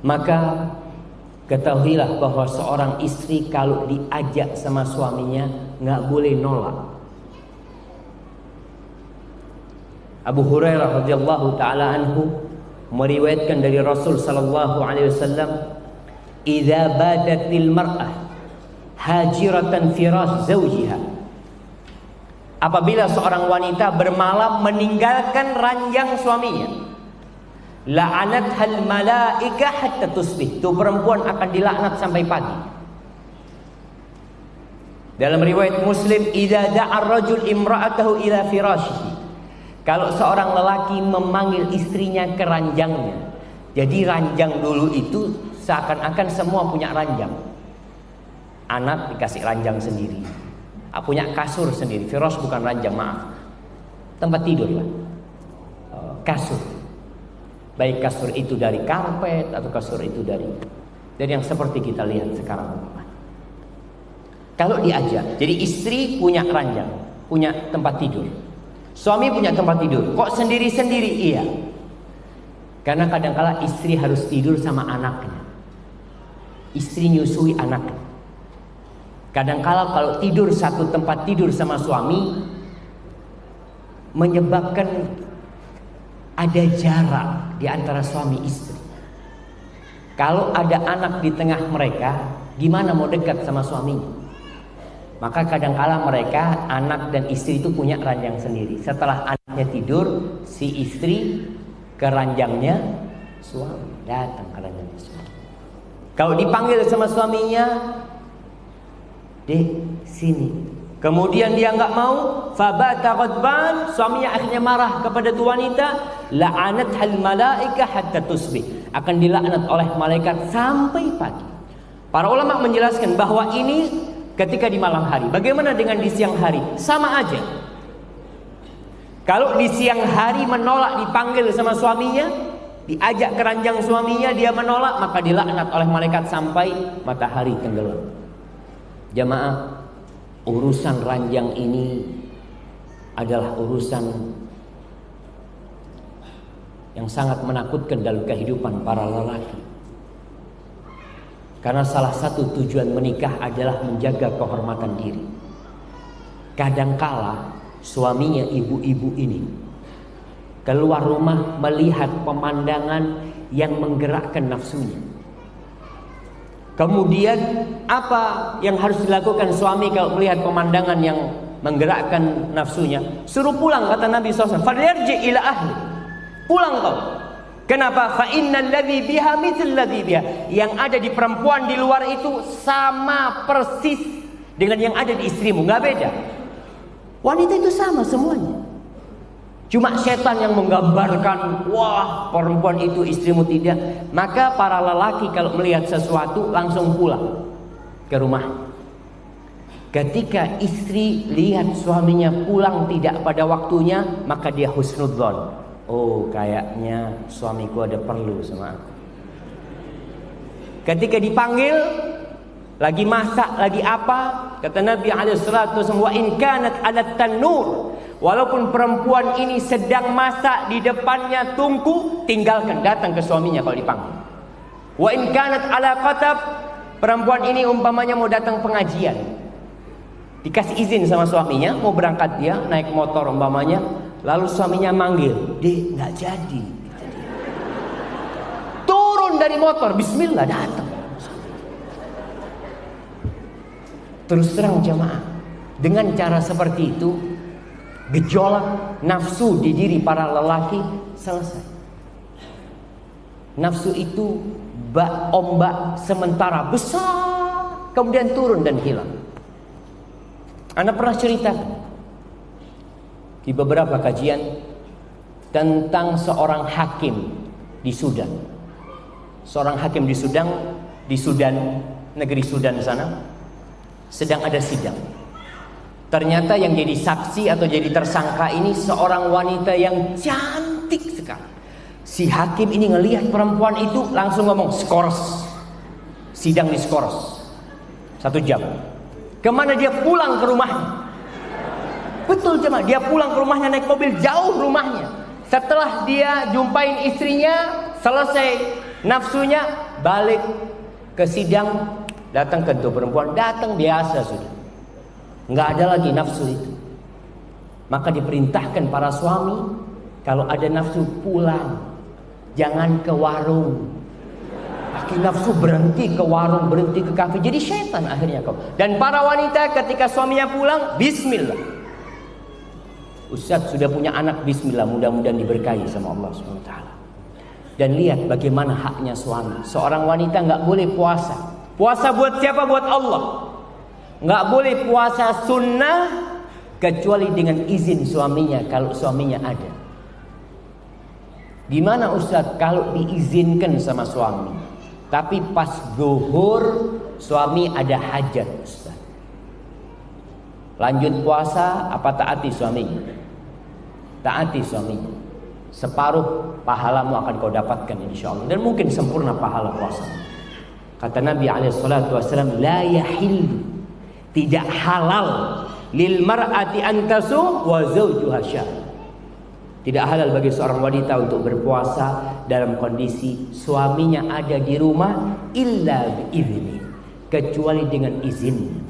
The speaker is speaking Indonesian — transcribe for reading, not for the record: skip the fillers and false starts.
Maka ketahuilah bahwa seorang istri kalau diajak sama suaminya nggak boleh nolak. Abu Hurairah radhiyallahu taala anhu meriwayatkan dari Rasul sallallahu alaihi wasallam, "Idza badatil mar'ah hajiratan firas zawjiha." Apabila seorang wanita bermalam meninggalkan ranjang suaminya, la'anathal malaika hatta tusbih. Itu perempuan akan dilaknat sampai pagi. Dalam riwayat Muslim, idza da'a ar-rajul imra'atahu ila firashihi. Kalau seorang lelaki memanggil istrinya ke ranjangnya. Jadi ranjang dulu itu seakan-akan semua punya ranjang. Anak dikasih ranjang sendiri, punya kasur sendiri. Firas bukan ranjang, maaf, tempat tidur lah, kasur. Baik kasur itu dari karpet atau kasur itu dari yang seperti kita lihat sekarang. Kalau diajak, jadi istri punya ranjang, punya tempat tidur. Suami punya tempat tidur. Kok sendiri-sendiri? Iya. Karena kadang-kala istri harus tidur sama anaknya. Istri nyusui anaknya. Kadang-kala kalau tidur satu tempat tidur sama suami, menyebabkan ada jarak di antara suami istri. Kalau ada anak di tengah mereka, gimana mau dekat sama suaminya? Maka kadangkala mereka, anak dan istri itu punya ranjang sendiri. Setelah anaknya tidur, si istri ke ranjangnya suami, datang ke ranjangnya suami. Kalau dipanggil sama suaminya, "Dek, sini." Kemudian dia nggak mau, fabata ghadban, suaminya akhirnya marah kepada tu wanita, la'anathal malaika hatta tusbih. Akan dilaknat oleh malaikat sampai pagi. Para ulama menjelaskan bahwa ini ketika di malam hari. Bagaimana dengan di siang hari? Sama aja. Kalau di siang hari menolak dipanggil sama suaminya, diajak ke ranjang suaminya, dia menolak, maka dilaknat oleh malaikat sampai matahari tenggelam. Jamaah, urusan ranjang ini adalah urusan yang sangat menakutkan dalam kehidupan para lelaki. Karena salah satu tujuan menikah adalah menjaga kehormatan diri. Kadangkala suaminya ibu-ibu ini keluar rumah melihat pemandangan yang menggerakkan nafsunya. Kemudian apa yang harus dilakukan suami kalau melihat pemandangan yang menggerakkan nafsunya? Suruh pulang, kata Nabi SAW. Falyarji ila ahli. Pulang kau. Kenapa? Fa innal ladzi biha mithl ladzi biha. Yang ada di perempuan di luar itu sama persis dengan yang ada di istrimu, enggak beda. Wanita itu sama semuanya. Cuma setan yang menggambarkan, wah, perempuan itu istrimu tidak. Maka para lelaki kalau melihat sesuatu langsung pulang ke rumah. Ketika istri lihat suaminya pulang tidak pada waktunya, maka dia husnudzon. Oh, kayaknya suamiku ada perlu sama aku. Ketika dipanggil, lagi masak, lagi apa? Kata Nabi SAW, wa in kanat ala tanur. Walaupun perempuan ini sedang masak di depannya tungku, tinggalkan, datang ke suaminya kalau dipanggil. Wa in kanat ala qatab. Perempuan ini umpamanya mau datang pengajian, dikasih izin sama suaminya, mau berangkat dia naik motor umpamanya. Lalu suaminya manggil, "Dek, nggak jadi." Turun dari motor, bismillah, datang. Terus terang jamaah, dengan cara seperti itu, gejolak nafsu di diri para lelaki selesai. Nafsu itu ombak sementara besar, kemudian turun dan hilang. Anda pernah cerita di beberapa kajian tentang seorang hakim di Sudan. Seorang hakim di Sudan, negeri Sudan sana, sedang ada sidang. Ternyata yang jadi saksi atau jadi tersangka ini seorang wanita yang cantik sekali. Si hakim ini ngelihat perempuan itu langsung ngomong, "Skors." Sidang di skors 1 jam. Kemana dia pulang ke rumahnya? Betul jemaah, dia pulang ke rumahnya naik mobil, jauh rumahnya. Setelah dia jumpain istrinya, selesai nafsunya, balik ke sidang, datang ke tuh perempuan, datang biasa sudah. Nggak ada lagi nafsu itu. Maka diperintahkan para suami, kalau ada nafsu pulang, jangan ke warung. Laki nafsu berhenti ke warung, berhenti ke kafe, jadi syaitan akhirnya kau. Dan para wanita ketika suaminya pulang, bismillah. Ustaz sudah punya anak, bismillah, mudah-mudahan diberkahi sama Allah SWT. Dan lihat bagaimana haknya suami. Seorang wanita nggak boleh puasa. Puasa buat siapa? Buat Allah. Nggak boleh puasa sunnah kecuali dengan izin suaminya, kalau suaminya ada. Gimana Ustaz kalau diizinkan sama suami, tapi pas zuhur suami ada hajat Ustaz? Lanjut puasa apa taati suaminya? Taati suaminya. Separuh pahalamu akan kau dapatkan insyaallah, dan mungkin sempurna pahala puasa. Kata Nabi SAW, la yahil, tidak halal lil mar'ati an tasum wa zawjuha syahid. Tidak halal bagi seorang wanita untuk berpuasa dalam kondisi suaminya ada di rumah illa biizni, kecuali dengan izin.